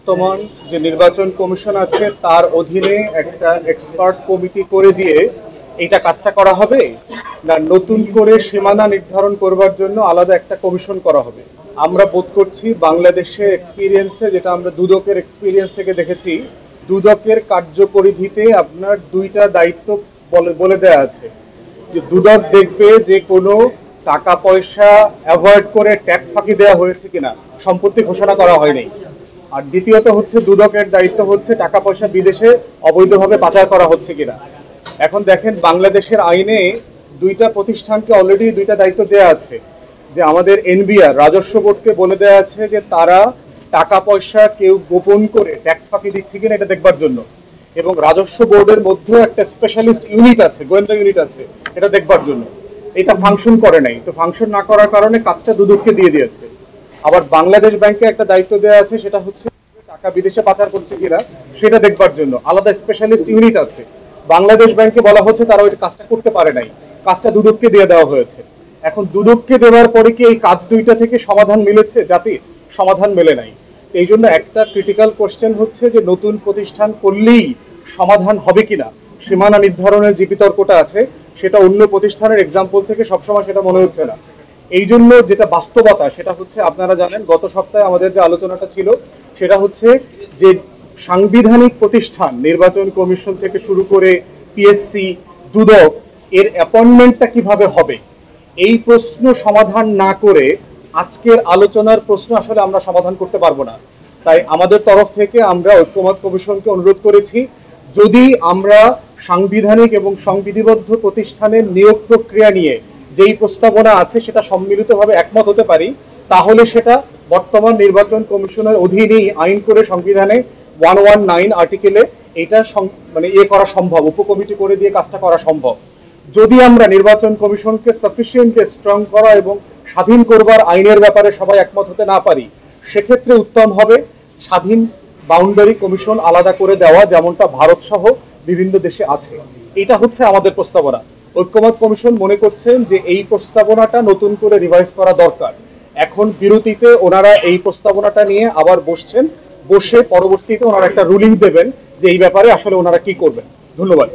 বর্তমান যে নির্বাচন কমিশন আছে তার অধীনে একটা এক্সপার্ট কমিটি করে দিয়ে এটা কাজটা করা হবে, না নতুন করে সীমানা নির্ধারণ করবার জন্য আলাদা একটা কমিশন করা হবে? আমরা বোধ করছি বাংলাদেশের এক্সপিরিয়েন্সে, যেটা আমরা দুদকের এক্সপিরিয়েন্স থেকে দেখেছি, দুদকের কার্যপরিধিতে আপনার দুইটা দায়িত্ব বলে দেয়া আছে। যে দুদক দেখবে যে কোনো টাকা পয়সা অ্যাভয়েড করে ট্যাক্স ফাঁকি দেওয়া হয়েছে কিনা, সম্পত্তি ঘোষণা করা হয়নি। আর দ্বিতীয়ত হচ্ছে দুদকের দায়িত্ব হচ্ছে টাকা পয়সা বিদেশে অবৈধভাবে পাচার করা হচ্ছে কিনা। এখন দেখেন বাংলাদেশের আইনে দুইটা প্রতিষ্ঠানকে অলরেডি দুইটা দায়িত্ব দেওয়া আছে। যে আমাদের এনবিআর রাজস্ব বোর্ডকে বলে দেওয়া আছে যে তারা টাকা পয়সা কেউ গোপন করে ট্যাক্স ফাঁকি দিচ্ছে কিনা এটা দেখবার জন্য, এবং রাজস্ব বোর্ডের মধ্যেও একটা স্পেশালিস্ট ইউনিট আছে, গোয়েন্দা ইউনিট আছে, এটা দেখবার জন্য। এটা ফাংশন করে নাই, তো ফাংশন না করার কারণে কাজটা দুদককে দিয়ে দিয়েছে। আবার বাংলাদেশ ব্যাংকে একটা দায়িত্ব দেওয়া আছে, সেটা হচ্ছে টাকা বিদেশে পাচার করছে কিনা সেটা দেখবার জন্য আলাদা স্পেশালিস্ট ইউনিট আছে। বাংলাদেশ ব্যাংকে বলা হচ্ছে তারা ওই কাজটা করতে পারে নাই, কাজটা দুদককে দিয়ে দেওয়া হয়েছে। এখন দুদককে দেওয়ার পরে কি এই কাজ দুইটা থেকে সমাধান মিলেছে? জাতির সমাধান মেলে নাই। এই জন্য একটা ক্রিটিক্যাল কোশ্চেন হচ্ছে যে নতুন প্রতিষ্ঠান করলেই সমাধান হবে কিনা। সীমানা নির্ধারণের যে বিতর্কটা আছে সেটা অন্য প্রতিষ্ঠানের এক্সাম্পল থেকে সবসময় সেটা মনে হচ্ছে না। এই জন্য যেটা বাস্তবতা সেটা হচ্ছে, আপনারা জানেন গত সপ্তাহে আমাদের যে আলোচনাটা ছিল সেটা হচ্ছে যে সাংবিধানিক প্রতিষ্ঠান নির্বাচন কমিশন থেকে শুরু করে পিএসসি, দুদক, এর অ্যাপয়েন্টমেন্টটা কিভাবে হবে, এই প্রশ্ন সমাধান না করে আজকের আলোচনার প্রশ্ন আসলে আমরা সমাধান করতে পারবো না। তাই আমাদের তরফ থেকে আমরা ঐক্যমত কমিশনকে অনুরোধ করেছি, যদি আমরা সাংবিধানিক এবং সংবিধিবদ্ধ প্রতিষ্ঠানের নিয়োগ প্রক্রিয়া নিয়ে যেই প্রস্তাবনা আছে সেটা সম্মিলিতভাবে একমত হতে পারি, তাহলে সেটা বর্তমান নির্বাচন কমিশনের অধীনেই আইন করে সংবিধানে 119 আর্টিকেলে এটা মানে করা সম্ভব, উপকমিটি করে দিয়ে কাজটা করা সম্ভব। যদি আমরা নির্বাচন কমিশনকে সাফিসিয়েন্ট স্ট্রং করা এবং স্বাধীন করবার আইনের ব্যাপারে সবাই একমত হতে না পারি, সেক্ষেত্রে উত্তম হবে স্বাধীন বাউন্ডারি কমিশন আলাদা করে দেওয়া, যেমনটা ভারত সহ বিভিন্ন দেশে আছে। এটা হচ্ছে আমাদের প্রস্তাবনা। ঐক্যমত কমিশন মনে করছেন যে এই প্রস্তাবনাটা নতুন করে রিভাইজ করা দরকার। এখন বিরতিতে ওনারা এই প্রস্তাবনাটা নিয়ে আবার বসছেন, বসে পরবর্তীতে ওনারা একটা রুলিং দেবেন যে এই ব্যাপারে আসলে ওনারা কি করবেন। ধন্যবাদ।